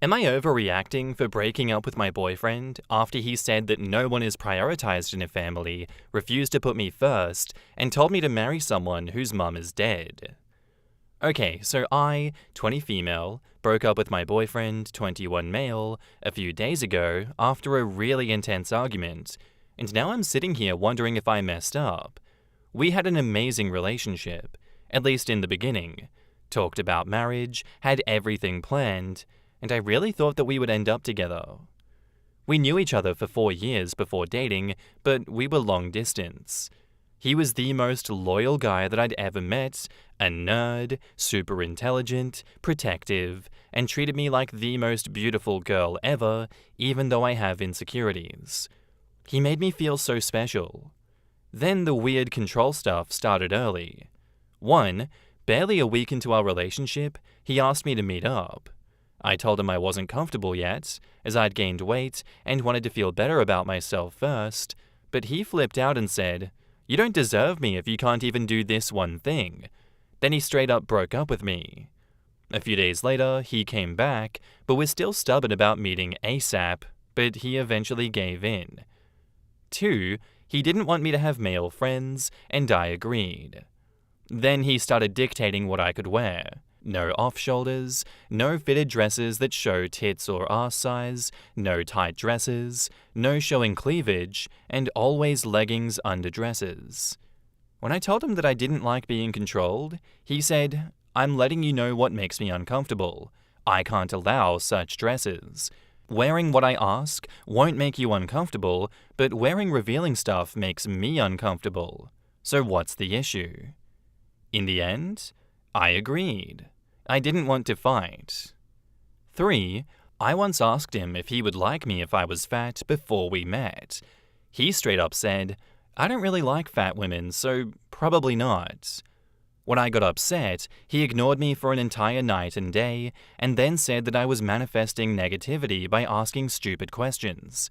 Am I overreacting for breaking up with my boyfriend after he said that no one is prioritized in a family, refused to put me first, and told me to marry someone whose mum is dead? Okay, so I, 20 female, broke up with my boyfriend, 21 male, a few days ago after a really intense argument, and now I'm sitting here wondering if I messed up. We had an amazing relationship, at least in the beginning. Talked about marriage, had everything planned, and I really thought that we would end up together. We knew each other for 4 years before dating, but we were long distance. He was the most loyal guy that I'd ever met, a nerd, super intelligent, protective, and treated me like the most beautiful girl ever, even though I have insecurities. He made me feel so special. Then the weird control stuff started early. 1, barely a week into our relationship, he asked me to meet up. I told him I wasn't comfortable yet, as I'd gained weight and wanted to feel better about myself first, but he flipped out and said, "You don't deserve me if you can't even do this one thing." Then he straight up broke up with me. A few days later, he came back, but was still stubborn about meeting ASAP, but he eventually gave in. 2, he didn't want me to have male friends, and I agreed. Then he started dictating what I could wear. No off-shoulders, no fitted dresses that show tits or ass size, no tight dresses, no showing cleavage, and always leggings under dresses. When I told him that I didn't like being controlled, he said, "I'm letting you know what makes me uncomfortable. I can't allow such dresses. Wearing what I ask won't make you uncomfortable, but wearing revealing stuff makes me uncomfortable. So what's the issue?" In the end, I agreed. I didn't want to fight. 3, I once asked him if he would like me if I was fat before we met. He straight up said, "I don't really like fat women, so probably not." When I got upset, he ignored me for an entire night and day, and then said that I was manifesting negativity by asking stupid questions.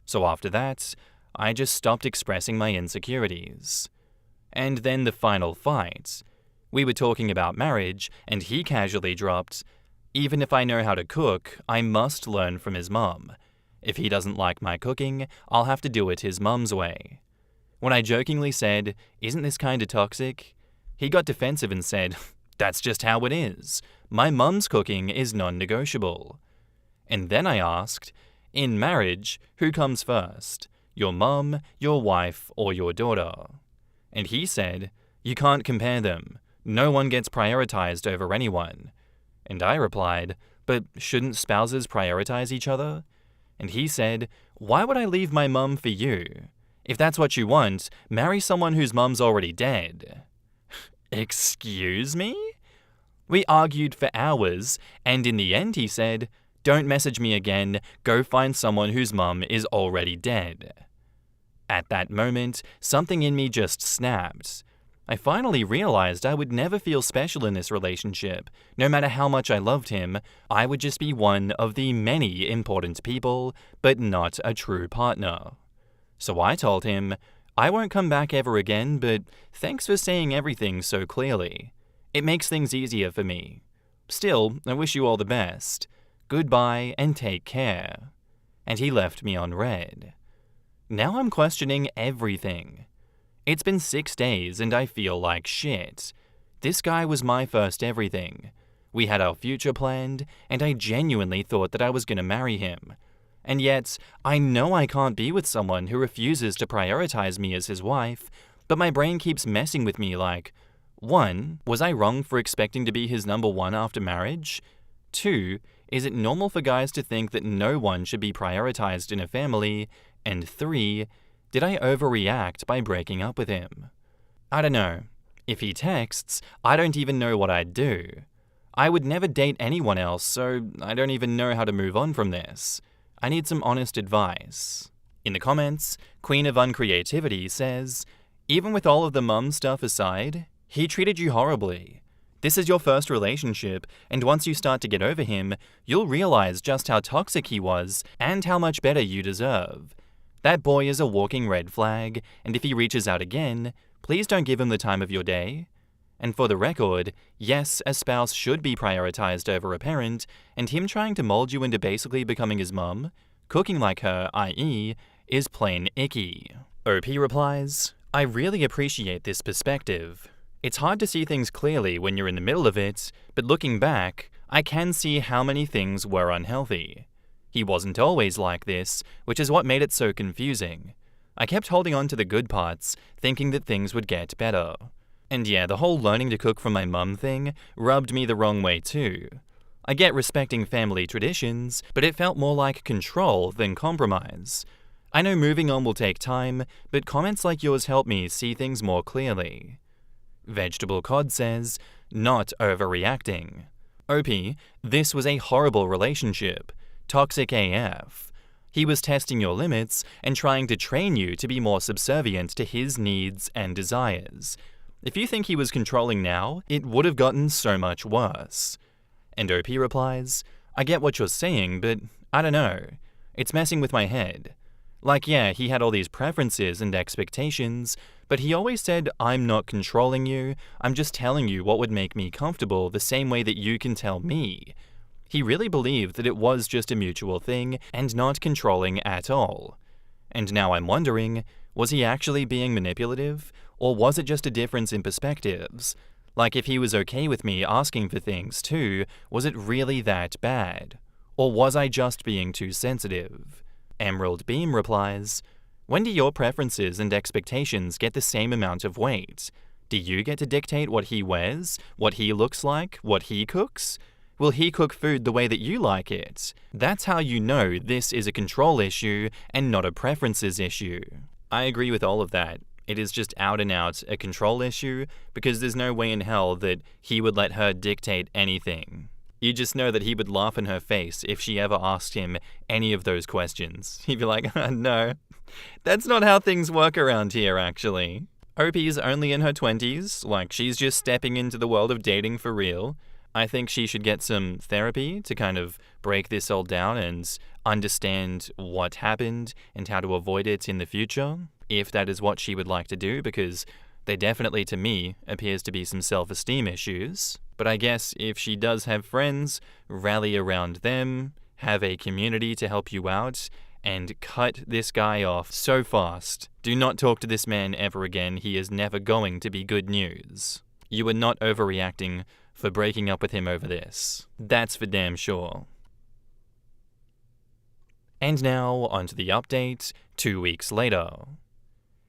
So after that, I just stopped expressing my insecurities. And then the final fight. We were talking about marriage, and he casually dropped, "Even if I know how to cook, I must learn from his mum. If he doesn't like my cooking, I'll have to do it his mum's way." When I jokingly said, "Isn't this kinda toxic?" he got defensive and said, "That's just how it is. My mum's cooking is non-negotiable." And then I asked, "In marriage, who comes first? Your mum, your wife, or your daughter?" And he said, "You can't compare them. No one gets prioritized over anyone." And I replied, "But shouldn't spouses prioritize each other?" And he said, "Why would I leave my mum for you? If that's what you want, marry someone whose mum's already dead." Excuse me? We argued for hours, and in the end he said, "Don't message me again, go find someone whose mum is already dead." At that moment, something in me just snapped. I finally realized I would never feel special in this relationship. No matter how much I loved him, I would just be one of the many important people, but not a true partner. So I told him, "I won't come back ever again, but thanks for saying everything so clearly. It makes things easier for me. Still, I wish you all the best. Goodbye and take care." And he left me on red. Now I'm questioning everything. It's been 6 days and I feel like shit. This guy was my first everything. We had our future planned, and I genuinely thought that I was gonna marry him. And yet, I know I can't be with someone who refuses to prioritize me as his wife, but my brain keeps messing with me like, 1, was I wrong for expecting to be his number 1 after marriage? 2, is it normal for guys to think that no one should be prioritized in a family? And 3, did I overreact by breaking up with him? I don't know. If he texts, I don't even know what I'd do. I would never date anyone else, so I don't even know how to move on from this. I need some honest advice. In the comments, Queen of Uncreativity says, "Even with all of the mum stuff aside, he treated you horribly. This is your first relationship, and once you start to get over him, you'll realize just how toxic he was and how much better you deserve. That boy is a walking red flag, and if he reaches out again, please don't give him the time of your day. And for the record, yes, a spouse should be prioritized over a parent, and him trying to mold you into basically becoming his mum, cooking like her, i.e., is plain icky. OP replies, I really appreciate this perspective. It's hard to see things clearly when you're in the middle of it, but looking back, I can see how many things were unhealthy. He wasn't always like this, which is what made it so confusing. I kept holding on to the good parts, thinking that things would get better. And yeah, the whole learning to cook from my mum thing rubbed me the wrong way too. I get respecting family traditions, but it felt more like control than compromise. I know moving on will take time, but comments like yours help me see things more clearly. Vegetable Cod says, not overreacting. OP, this was a horrible relationship. Toxic AF. He was testing your limits and trying to train you to be more subservient to his needs and desires. If you think he was controlling now, it would have gotten so much worse. And OP replies, I get what you're saying, but I don't know. It's messing with my head. Like, yeah, he had all these preferences and expectations, but he always said, I'm not controlling you, I'm just telling you what would make me comfortable the same way that you can tell me. He really believed that it was just a mutual thing and not controlling at all. And now I'm wondering, was he actually being manipulative, or was it just a difference in perspectives? Like, if he was okay with me asking for things too, was it really that bad? Or was I just being too sensitive? Emerald Beam replies, when do your preferences and expectations get the same amount of weight? Do you get to dictate what he wears, what he looks like, what he cooks? Will he cook food the way that you like it? That's how you know this is a control issue and not a preferences issue. I agree with all of that. It is just out and out a control issue because there's no way in hell that he would let her dictate anything. You just know that he would laugh in her face if she ever asked him any of those questions. He'd be like, no, that's not how things work around here, actually. OP is only in her 20s, like she's just stepping into the world of dating for real. I think she should get some therapy to kind of break this all down and understand what happened and how to avoid it in the future, if that is what she would like to do, because there definitely, to me, appears to be some self-esteem issues. But I guess if she does have friends, rally around them, have a community to help you out, and cut this guy off so fast. Do not talk to this man ever again. He is never going to be good news. You are not overreacting for breaking up with him over this. That's for damn sure. And now, onto the update, 2 weeks later.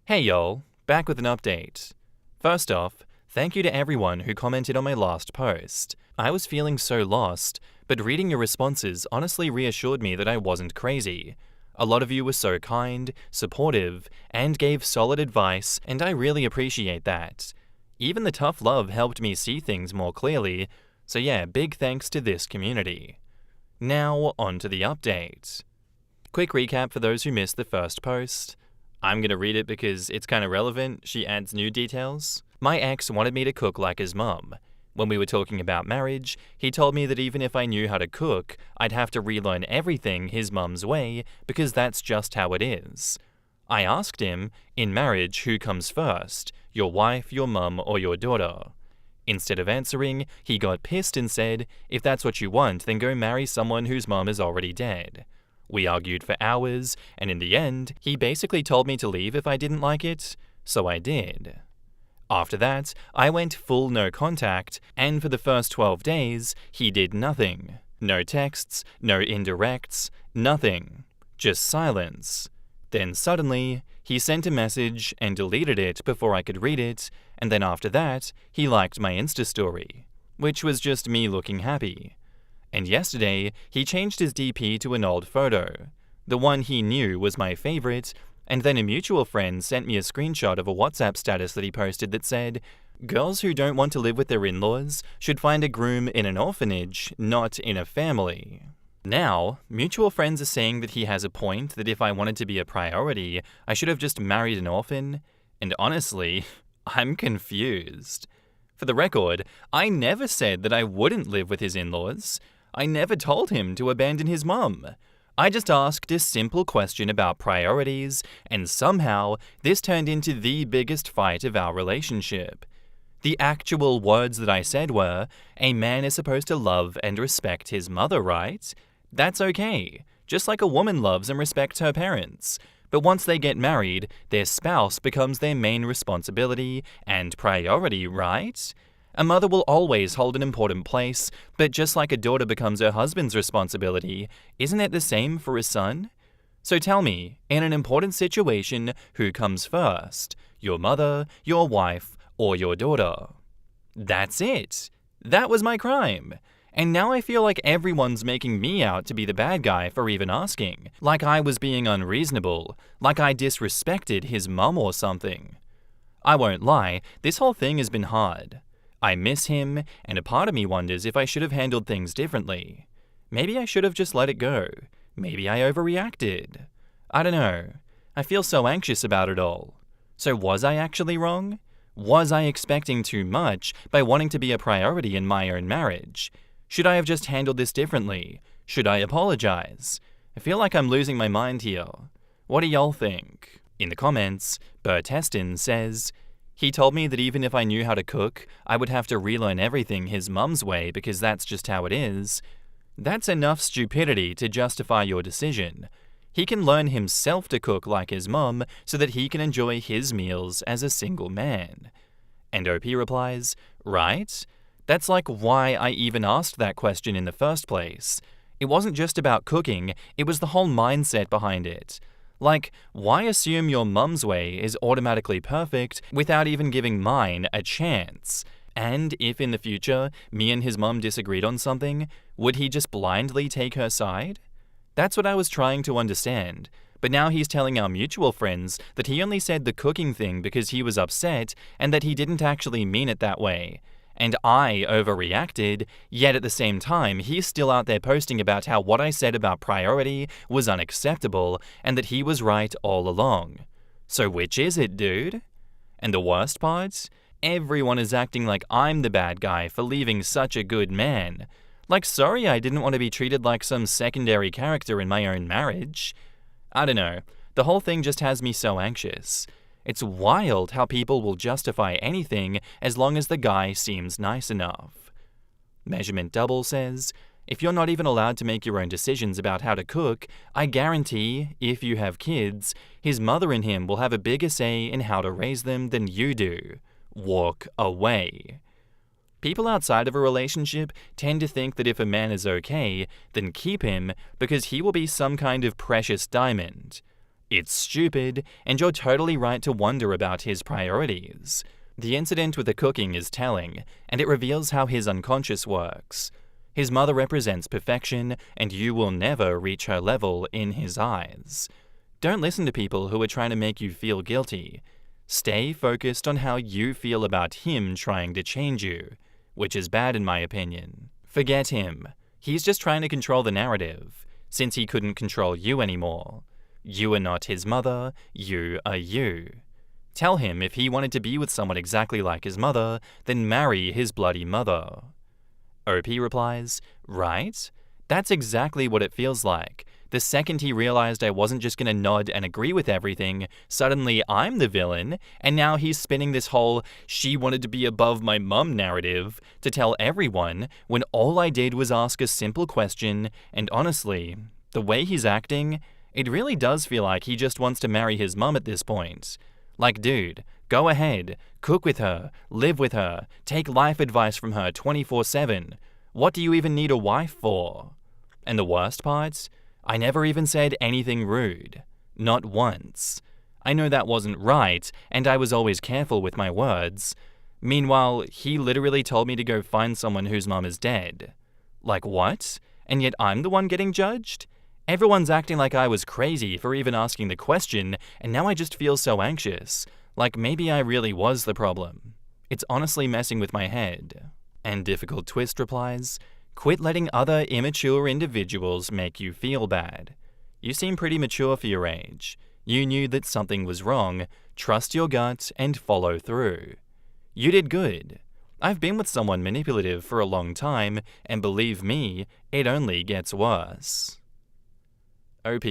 Hey y'all, back with an update. First off, thank you to everyone who commented on my last post. I was feeling so lost, but reading your responses honestly reassured me that I wasn't crazy. A lot of you were so kind, supportive, and gave solid advice, and I really appreciate that. Even the tough love helped me see things more clearly, so yeah, big thanks to this community. Now, on to the update. Quick recap for those who missed the first post. I'm gonna read it because it's kinda relevant. She adds new details. My ex wanted me to cook like his mum. When we were talking about marriage, he told me that even if I knew how to cook, I'd have to relearn everything his mum's way because that's just how it is. I asked him, in marriage, who comes first, your wife, your mum, or your daughter? Instead of answering, he got pissed and said, if that's what you want, then go marry someone whose mum is already dead. We argued for hours, and in the end, he basically told me to leave if I didn't like it, so I did. After that, I went full no contact, and for the first 12 days, he did nothing. No texts, no indirects, nothing. Just silence. Then suddenly, he sent a message and deleted it before I could read it, and then after that, he liked my Insta story, which was just me looking happy. And yesterday, he changed his DP to an old photo. The one he knew was my favorite, and then a mutual friend sent me a screenshot of a WhatsApp status that he posted that said, girls who don't want to live with their in-laws should find a groom in an orphanage, not in a family. Now, mutual friends are saying that he has a point, that if I wanted to be a priority, I should have just married an orphan, and honestly, I'm confused. For the record, I never said that I wouldn't live with his in-laws. I never told him to abandon his mum. I just asked a simple question about priorities, and somehow this turned into the biggest fight of our relationship. The actual words that I said were, a man is supposed to love and respect his mother, right? That's okay, just like a woman loves and respects her parents. But once they get married, their spouse becomes their main responsibility and priority, right? A mother will always hold an important place, but just like a daughter becomes her husband's responsibility, isn't it the same for a son? So tell me, in an important situation, who comes first? Your mother, your wife, or your daughter? That's it. That was my crime. And now I feel like everyone's making me out to be the bad guy for even asking. Like I was being unreasonable. Like I disrespected his mum or something. I won't lie, this whole thing has been hard. I miss him, and a part of me wonders if I should have handled things differently. Maybe I should have just let it go. Maybe I overreacted. I don't know. I feel so anxious about it all. So was I actually wrong? Was I expecting too much by wanting to be a priority in my own marriage? Should I have just handled this differently? Should I apologize? I feel like I'm losing my mind here. What do y'all think? In the comments, Bertestin says, he told me that even if I knew how to cook, I would have to relearn everything his mum's way because that's just how it is. That's enough stupidity to justify your decision. He can learn himself to cook like his mum so that he can enjoy his meals as a single man. And OP replies, right? That's like why I even asked that question in the first place. It wasn't just about cooking, it was the whole mindset behind it. Like, why assume your mum's way is automatically perfect without even giving mine a chance? And if in the future, me and his mum disagreed on something, would he just blindly take her side? That's what I was trying to understand. But now he's telling our mutual friends that he only said the cooking thing because he was upset and that he didn't actually mean it that way. And I overreacted, yet at the same time, he's still out there posting about how what I said about priority was unacceptable and that he was right all along. So which is it, dude? And the worst part? Everyone is acting like I'm the bad guy for leaving such a good man. Like, sorry I didn't want to be treated like some secondary character in my own marriage. I don't know, the whole thing just has me so anxious. It's wild how people will justify anything as long as the guy seems nice enough. Measurement Double says, if you're not even allowed to make your own decisions about how to cook, I guarantee, if you have kids, his mother and him will have a bigger say in how to raise them than you do. Walk away. People outside of a relationship tend to think that if a man is okay, then keep him because he will be some kind of precious diamond. It's stupid, and you're totally right to wonder about his priorities. The incident with the cooking is telling, and it reveals how his unconscious works. His mother represents perfection, and you will never reach her level in his eyes. Don't listen to people who are trying to make you feel guilty. Stay focused on how you feel about him trying to change you, which is bad in my opinion. Forget him. He's just trying to control the narrative, since he couldn't control you anymore. You are not his mother, you are you. Tell him if he wanted to be with someone exactly like his mother, then marry his bloody mother. OP replies, right? That's exactly what it feels like. The second he realized I wasn't just gonna nod and agree with everything, suddenly I'm the villain, and now he's spinning this whole she wanted to be above my mum narrative to tell everyone when all I did was ask a simple question, and honestly, the way he's acting, it really does feel like he just wants to marry his mum at this point. Like, dude, go ahead, cook with her, live with her, take life advice from her 24/7. What do you even need a wife for? And the worst part? I never even said anything rude. Not once. I know that wasn't right, and I was always careful with my words. Meanwhile, he literally told me to go find someone whose mum is dead. Like what? And yet I'm the one getting judged? Everyone's acting like I was crazy for even asking the question, and now I just feel so anxious. Like maybe I really was the problem. It's honestly messing with my head. And Difficult Twist replies, quit letting other immature individuals make you feel bad. You seem pretty mature for your age. You knew that something was wrong, trust your gut, and follow through. You did good. I've been with someone manipulative for a long time, and believe me, it only gets worse. OP,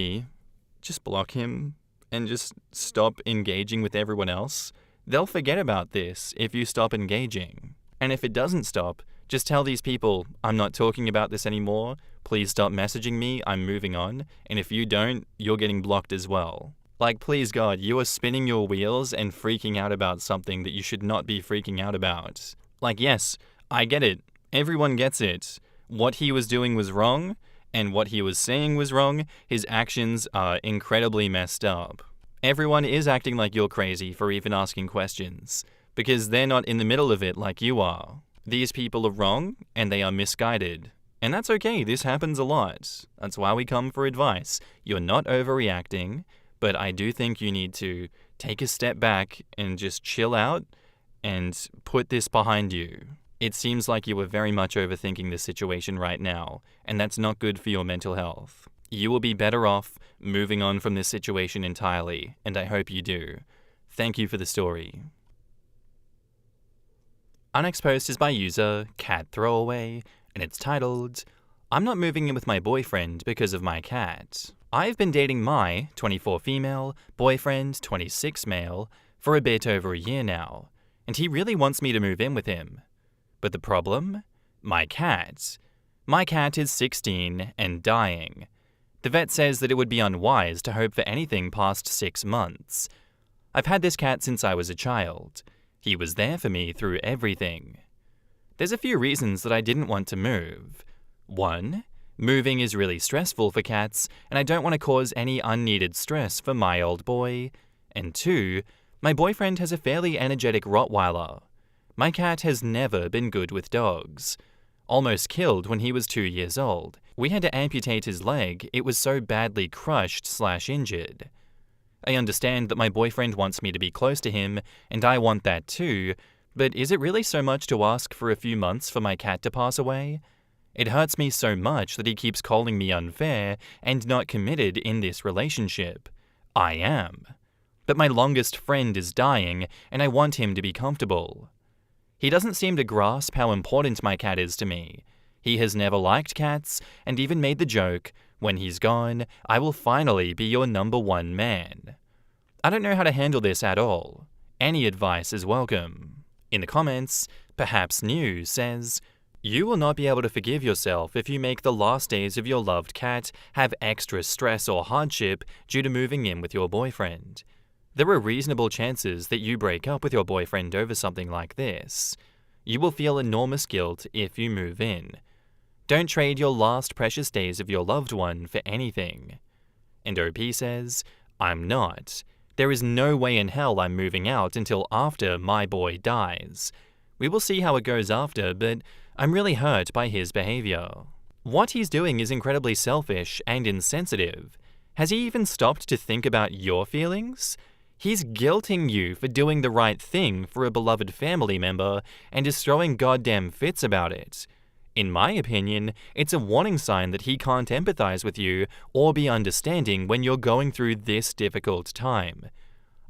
just block him and just stop engaging with everyone else. They'll forget about this if you stop engaging. And if it doesn't stop, just tell these people, I'm not talking about this anymore, please stop messaging me, I'm moving on, and if you don't, you're getting blocked as well. Like, please God, you are spinning your wheels and freaking out about something that you should not be freaking out about. Like, yes, I get it. Everyone gets it. What he was doing was wrong, and what he was saying was wrong. His actions are incredibly messed up. Everyone is acting like you're crazy for even asking questions, because they're not in the middle of it like you are. These people are wrong, and they are misguided. And that's okay, this happens a lot. That's why we come for advice. You're not overreacting, but I do think you need to take a step back and just chill out and put this behind you. It seems like you are very much overthinking the situation right now, and that's not good for your mental health. You will be better off moving on from this situation entirely, and I hope you do. Thank you for the story. Our next post is by user Cat Throwaway, and it's titled, I'm not moving in with my boyfriend because of my cat. I've been dating my 24 female, boyfriend 26 male, for a bit over a year now, and he really wants me to move in with him. But the problem? My cat. My cat is 16 and dying. The vet says that it would be unwise to hope for anything past 6 months. I've had this cat since I was a child. He was there for me through everything. There's a few reasons that I didn't want to move. 1. Moving is really stressful for cats, and I don't want to cause any unneeded stress for my old boy. And 2. My boyfriend has a fairly energetic Rottweiler. My cat has never been good with dogs. Almost killed when he was 2 years old. We had to amputate his leg, it was so badly crushed/injured. I understand that my boyfriend wants me to be close to him, and I want that too, but is it really so much to ask for a few months for my cat to pass away? It hurts me so much that he keeps calling me unfair and not committed in this relationship. I am. But my longest friend is dying, and I want him to be comfortable. He doesn't seem to grasp how important my cat is to me. He has never liked cats, and even made the joke, when he's gone, I will finally be your number one man. I don't know how to handle this at all. Any advice is welcome. In the comments, Perhaps New says, you will not be able to forgive yourself if you make the last days of your loved cat have extra stress or hardship due to moving in with your boyfriend. There are reasonable chances that you break up with your boyfriend over something like this. You will feel enormous guilt if you move in. Don't trade your last precious days of your loved one for anything. And OP says, I'm not. There is no way in hell I'm moving out until after my boy dies. We will see how it goes after, but I'm really hurt by his behavior. What he's doing is incredibly selfish and insensitive. Has he even stopped to think about your feelings? He's guilting you for doing the right thing for a beloved family member and is throwing goddamn fits about it. In my opinion, it's a warning sign that he can't empathize with you or be understanding when you're going through this difficult time.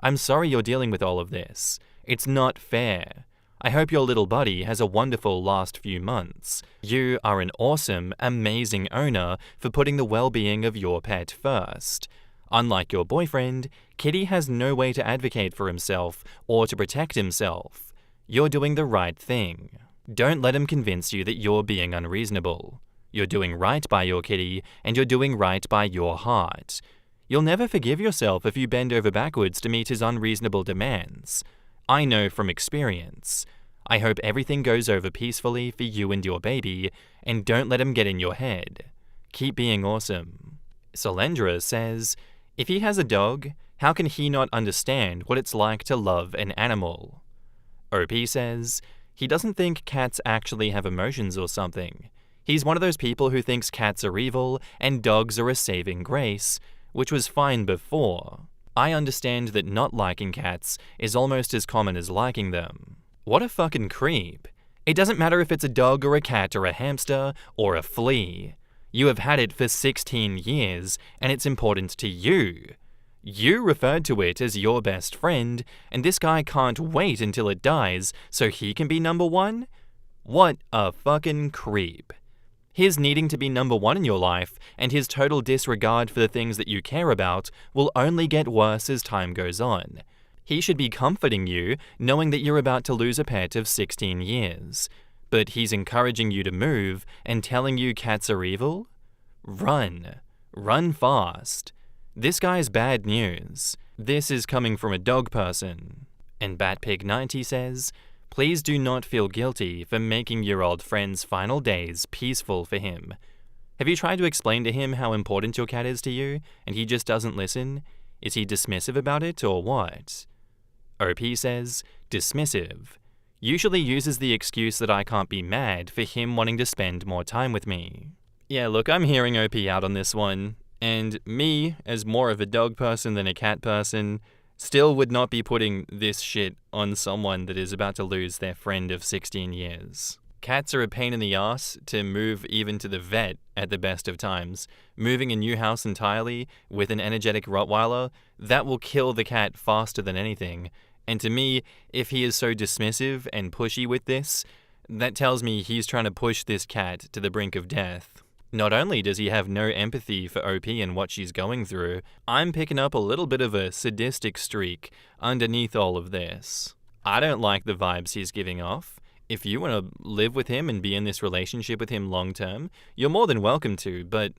I'm sorry you're dealing with all of this. It's not fair. I hope your little buddy has a wonderful last few months. You are an awesome, amazing owner for putting the well-being of your pet first. Unlike your boyfriend, Kitty has no way to advocate for himself or to protect himself. You're doing the right thing. Don't let him convince you that you're being unreasonable. You're doing right by your kitty, and you're doing right by your heart. You'll never forgive yourself if you bend over backwards to meet his unreasonable demands. I know from experience. I hope everything goes over peacefully for you and your baby, and don't let him get in your head. Keep being awesome. Solendra says, if he has a dog, how can he not understand what it's like to love an animal? OP says, he doesn't think cats actually have emotions or something. He's one of those people who thinks cats are evil and dogs are a saving grace, which was fine before. I understand that not liking cats is almost as common as liking them. What a fucking creep. It doesn't matter if it's a dog or a cat or a hamster or a flea. You have had it for 16 years and it's important to you. You referred to it as your best friend, and this guy can't wait until it dies so he can be number one? What a fucking creep. His needing to be number one in your life and his total disregard for the things that you care about will only get worse as time goes on. He should be comforting you, knowing that you're about to lose a pet of 16 years. But he's encouraging you to move and telling you cats are evil? Run. Run fast. This guy's bad news. This is coming from a dog person. And BatPig90 says, please do not feel guilty for making your old friend's final days peaceful for him. Have you tried to explain to him how important your cat is to you, and he just doesn't listen? Is he dismissive about it, or what? OP says, dismissive. Usually uses the excuse that I can't be mad for him wanting to spend more time with me. Yeah, look, I'm hearing OP out on this one, and me, as more of a dog person than a cat person, still would not be putting this shit on someone that is about to lose their friend of 16 years. Cats are a pain in the ass to move even to the vet at the best of times. Moving a new house entirely with an energetic Rottweiler, that will kill the cat faster than anything. And to me, if he is so dismissive and pushy with this, that tells me he's trying to push this cat to the brink of death. Not only does he have no empathy for OP and what she's going through, I'm picking up a little bit of a sadistic streak underneath all of this. I don't like the vibes he's giving off. If you want to live with him and be in this relationship with him long term, you're more than welcome to, but,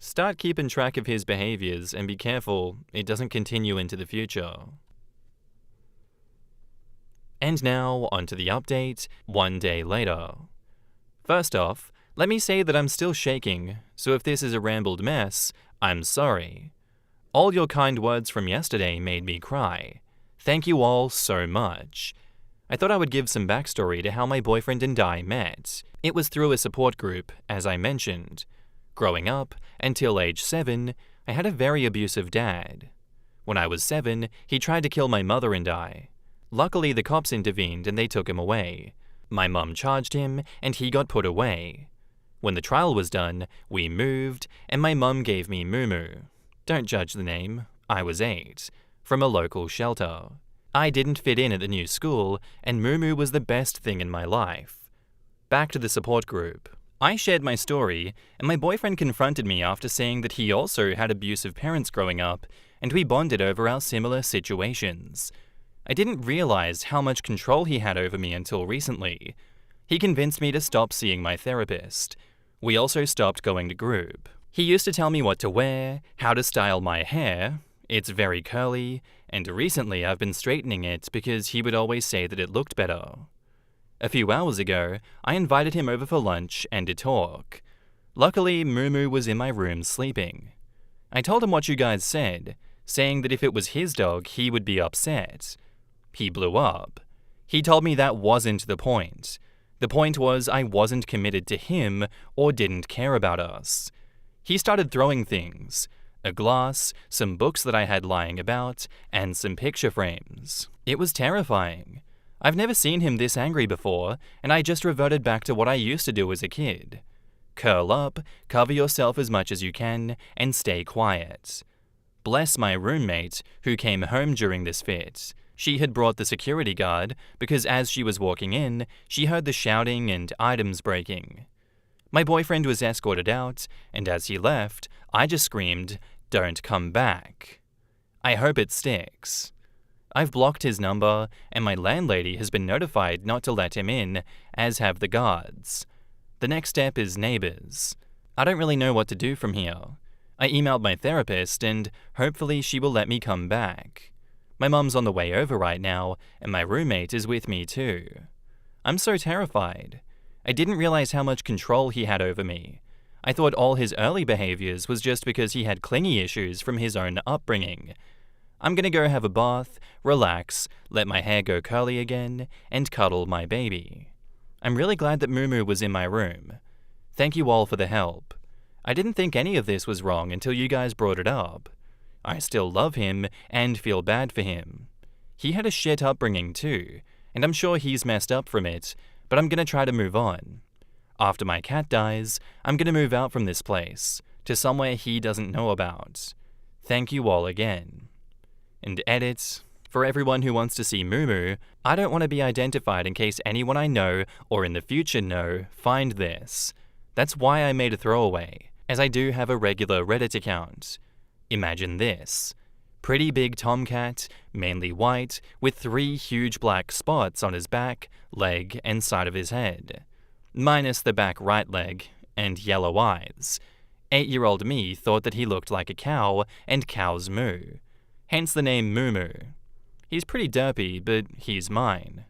start keeping track of his behaviors and be careful it doesn't continue into the future. And now, onto the update, 1 day later. First off, let me say that I'm still shaking, so if this is a rambled mess, I'm sorry. All your kind words from yesterday made me cry. Thank you all so much. I thought I would give some backstory to how my boyfriend and I met. It was through a support group, as I mentioned. Growing up, until age 7, I had a very abusive dad. When I was 7, he tried to kill my mother and I. Luckily, the cops intervened and they took him away. My mum charged him and he got put away. When the trial was done, we moved, and my mum gave me Mumu. Don't judge the name, I was 8, from a local shelter. I didn't fit in at the new school, and Mumu was the best thing in my life. Back to the support group. I shared my story, and my boyfriend confronted me after saying that he also had abusive parents growing up, and we bonded over our similar situations. I didn't realize how much control he had over me until recently. He convinced me to stop seeing my therapist. We also stopped going to group. He used to tell me what to wear, how to style my hair. It's very curly, and recently I've been straightening it because he would always say that it looked better. A few hours ago, I invited him over for lunch and to talk. Luckily, Mumu was in my room sleeping. I told him what you guys said, saying that if it was his dog, he would be upset. He blew up. He told me that wasn't the point. The point was I wasn't committed to him or didn't care about us. He started throwing things. A glass, some books that I had lying about, and some picture frames. It was terrifying. I've never seen him this angry before, and I just reverted back to what I used to do as a kid. Curl up, cover yourself as much as you can, and stay quiet. Bless my roommate, who came home during this fit. She had brought the security guard because as she was walking in, she heard the shouting and items breaking. My boyfriend was escorted out, and as he left, I just screamed, "Don't come back." I hope it sticks. I've blocked his number, and my landlady has been notified not to let him in, as have the guards. The next step is neighbors. I don't really know what to do from here. I emailed my therapist, and hopefully she will let me come back. My mum's on the way over right now, and my roommate is with me too. I'm so terrified. I didn't realize how much control he had over me. I thought all his early behaviors was just because he had clingy issues from his own upbringing. I'm gonna go have a bath, relax, let my hair go curly again, and cuddle my baby. I'm really glad that Mumu was in my room. Thank you all for the help. I didn't think any of this was wrong until you guys brought it up. I still love him and feel bad for him. He had a shit upbringing too, and I'm sure he's messed up from it, but I'm gonna try to move on. After my cat dies, I'm gonna move out from this place, to somewhere he doesn't know about. Thank you all again. And edit, for everyone who wants to see Mumu, I don't want to be identified in case anyone I know or in the future know find this. That's why I made a throwaway, as I do have a regular Reddit account. Imagine this. Pretty big tomcat, mainly white, with 3 huge black spots on his back, leg, and side of his head. Minus the back right leg, and yellow eyes. 8-year-old me thought that he looked like a cow, and cows moo. Hence the name Moo Moo. He's pretty derpy, but he's mine.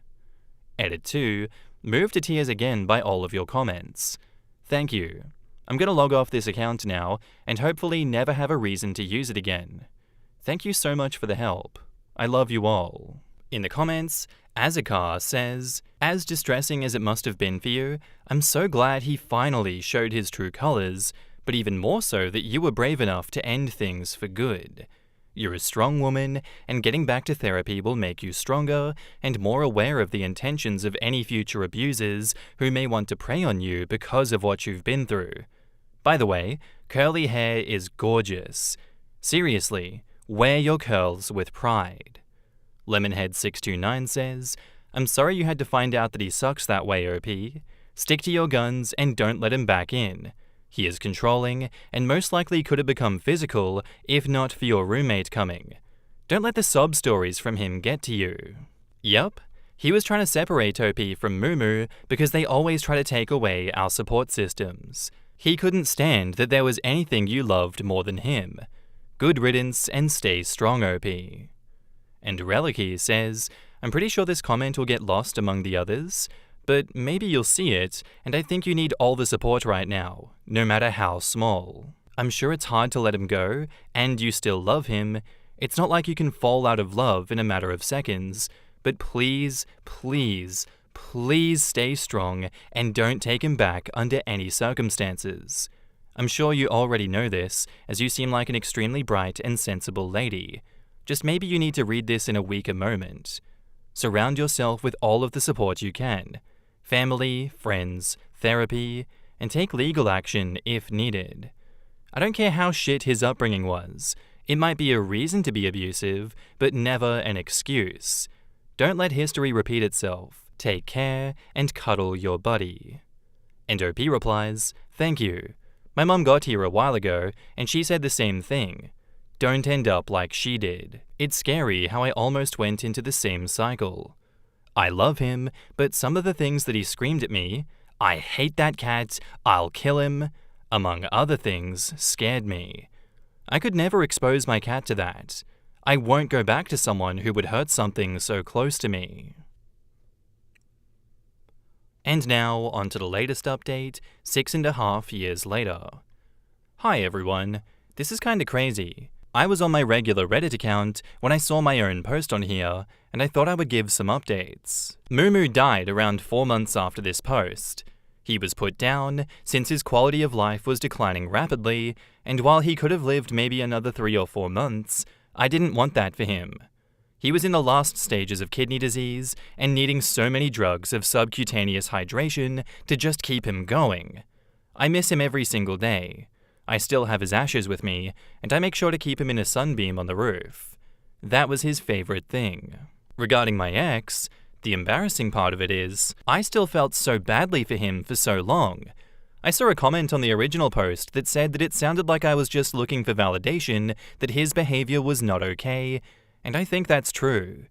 Edit 2. Moved to tears again by all of your comments. Thank you. I'm gonna log off this account now, and hopefully never have a reason to use it again. Thank you so much for the help. I love you all. In the comments, Azakar says, as distressing as it must have been for you, I'm so glad he finally showed his true colors, but even more so that you were brave enough to end things for good. You're a strong woman, and getting back to therapy will make you stronger and more aware of the intentions of any future abusers who may want to prey on you because of what you've been through. By the way, curly hair is gorgeous. Seriously, wear your curls with pride. Lemonhead629 says, I'm sorry you had to find out that he sucks that way, OP. Stick to your guns and don't let him back in. He is controlling, and most likely could have become physical if not for your roommate coming. Don't let the sob stories from him get to you. Yup, he was trying to separate OP from Moo Moo because they always try to take away our support systems. He couldn't stand that there was anything you loved more than him. Good riddance and stay strong, OP. And Relicy says, I'm pretty sure this comment will get lost among the others, but maybe you'll see it, and I think you need all the support right now, no matter how small. I'm sure it's hard to let him go, and you still love him. It's not like you can fall out of love in a matter of seconds, but please, please, please stay strong and don't take him back under any circumstances. I'm sure you already know this, as you seem like an extremely bright and sensible lady. Just maybe you need to read this in a weaker moment. Surround yourself with all of the support you can. Family, friends, therapy, and take legal action if needed. I don't care how shit his upbringing was. It might be a reason to be abusive, but never an excuse. Don't let history repeat itself. Take care and cuddle your buddy. And OP replies, thank you. My mum got here a while ago, and she said the same thing. Don't end up like she did. It's scary how I almost went into the same cycle. I love him, but some of the things that he screamed at me, I hate that cat, I'll kill him, among other things, scared me. I could never expose my cat to that. I won't go back to someone who would hurt something so close to me. And now, on to the latest update, 6.5 years later. Hi everyone, this is kinda crazy. I was on my regular Reddit account when I saw my own post on here, and I thought I would give some updates. Moo Moo died around 4 months after this post. He was put down since his quality of life was declining rapidly, and while he could have lived maybe another 3 or 4 months, I didn't want that for him. He was in the last stages of kidney disease and needing so many drugs of subcutaneous hydration to just keep him going. I miss him every single day. I still have his ashes with me, and I make sure to keep him in a sunbeam on the roof. That was his favorite thing. Regarding my ex, the embarrassing part of it is, I still felt so badly for him for so long. I saw a comment on the original post that said that it sounded like I was just looking for validation that his behavior was not okay, and I think that's true.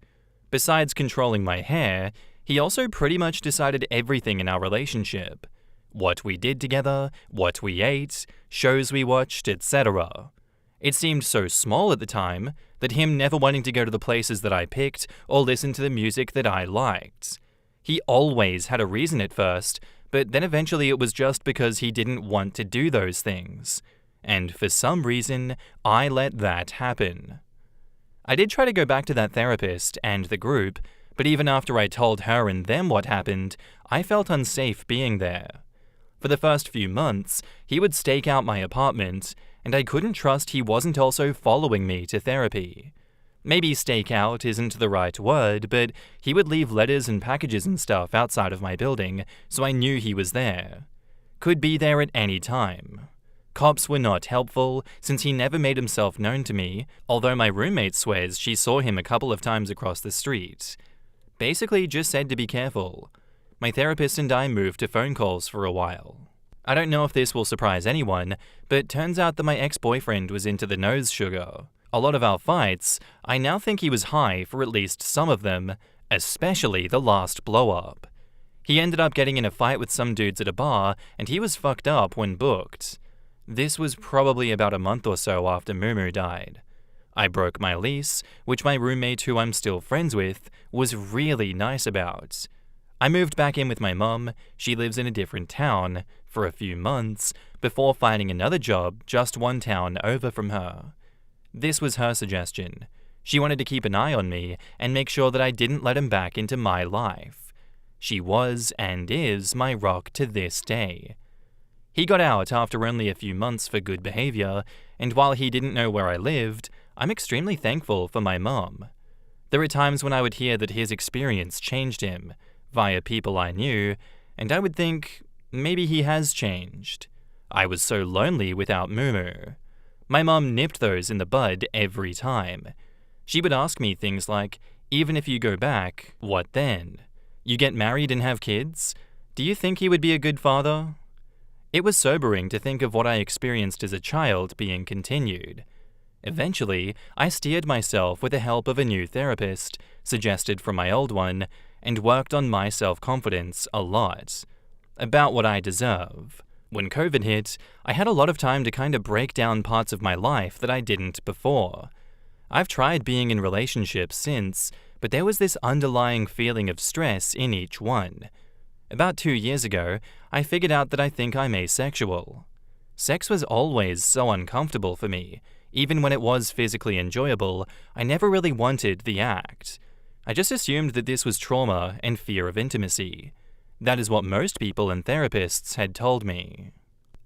Besides controlling my hair, he also pretty much decided everything in our relationship. What we did together, what we ate, shows we watched, etc. It seemed so small at the time that him never wanting to go to the places that I picked or listen to the music that I liked. He always had a reason at first, but then eventually it was just because he didn't want to do those things. And for some reason, I let that happen. I did try to go back to that therapist and the group, but even after I told her and them what happened, I felt unsafe being there. For the first few months, he would stake out my apartment, and I couldn't trust he wasn't also following me to therapy. Maybe stake out isn't the right word, but he would leave letters and packages and stuff outside of my building, so I knew he was there. Could be there at any time. Cops were not helpful, since he never made himself known to me, although my roommate swears she saw him a couple of times across the street. Basically just said to be careful. My therapist and I moved to phone calls for a while. I don't know if this will surprise anyone, but turns out that my ex-boyfriend was into the nose sugar. A lot of our fights, I now think he was high for at least some of them, especially the last blow-up. He ended up getting in a fight with some dudes at a bar, and he was fucked up when booked. This was probably about a month or so after Mumu died. I broke my lease, which my roommate, who I'm still friends with, was really nice about. I moved back in with my mum, she lives in a different town, for a few months, before finding another job just one town over from her. This was her suggestion. She wanted to keep an eye on me and make sure that I didn't let him back into my life. She was and is my rock to this day. He got out after only a few months for good behavior, and while he didn't know where I lived, I'm extremely thankful for my mum. There are times when I would hear that his experience changed him, via people I knew, and I would think, maybe he has changed. I was so lonely without Mumu. My mum nipped those in the bud every time. She would ask me things like, even if you go back, what then? You get married and have kids? Do you think he would be a good father? It was sobering to think of what I experienced as a child being continued. Eventually, I steered myself with the help of a new therapist, suggested from my old one, and worked on my self-confidence a lot. About what I deserve. When COVID hit, I had a lot of time to kind of break down parts of my life that I didn't before. I've tried being in relationships since, but there was this underlying feeling of stress in each one. About 2 years ago, I figured out that I think I'm asexual. Sex was always so uncomfortable for me. Even when it was physically enjoyable, I never really wanted the act. I just assumed that this was trauma and fear of intimacy. That is what most people and therapists had told me.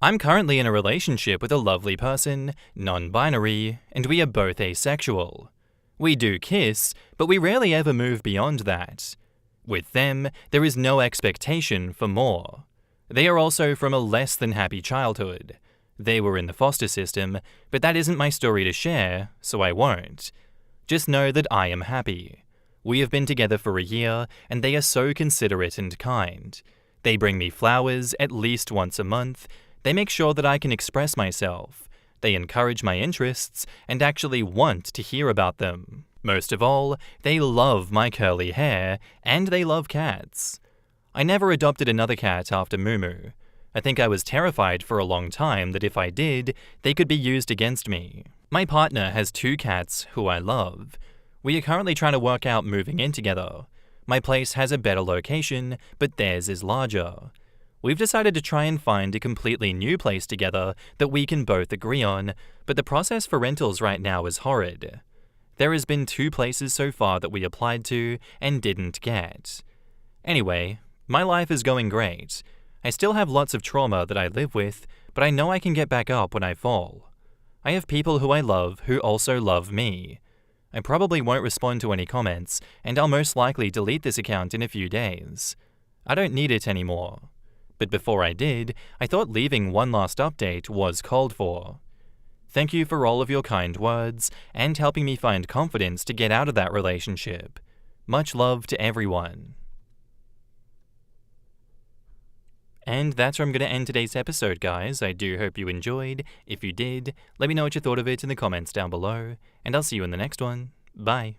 I'm currently in a relationship with a lovely person, non-binary, and we are both asexual. We do kiss, but we rarely ever move beyond that. With them, there is no expectation for more. They are also from a less than happy childhood. They were in the foster system, but that isn't my story to share, so I won't. Just know that I am happy. We have been together for a year, and they are so considerate and kind. They bring me flowers at least once a month. They make sure that I can express myself. They encourage my interests and actually want to hear about them. Most of all, they love my curly hair, and they love cats. I never adopted another cat after Mumu. I think I was terrified for a long time that if I did, they could be used against me. My partner has 2 cats who I love. We are currently trying to work out moving in together. My place has a better location, but theirs is larger. We've decided to try and find a completely new place together that we can both agree on, but the process for rentals right now is horrid. There has been 2 places so far that we applied to and didn't get. Anyway, my life is going great. I still have lots of trauma that I live with, but I know I can get back up when I fall. I have people who I love who also love me. I probably won't respond to any comments, and I'll most likely delete this account in a few days. I don't need it anymore. But before I did, I thought leaving one last update was called for. Thank you for all of your kind words, and helping me find confidence to get out of that relationship. Much love to everyone. And that's where I'm going to end today's episode, guys. I do hope you enjoyed. If you did, let me know what you thought of it in the comments down below, and I'll see you in the next one. Bye.